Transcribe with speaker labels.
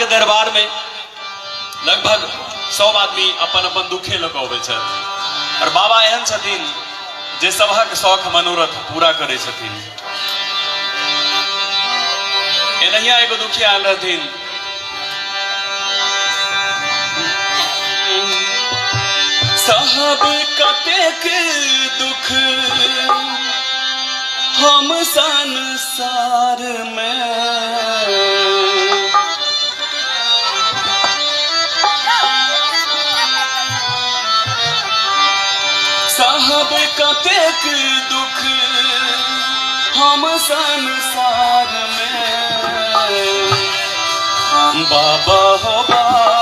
Speaker 1: दरबार में लगभग 100 आदमी अपन अपन दुखे लग अबै छथि और बाबा एहन छथिन जे सबहक शौक मनोरथ पूरा करे छथिन। एनहिया एगो दुखिया आयल रहथिन, साहब कतेक दुख हम संसार में, साहब कतेक दुख हम संसार में, बाबा हो बाबा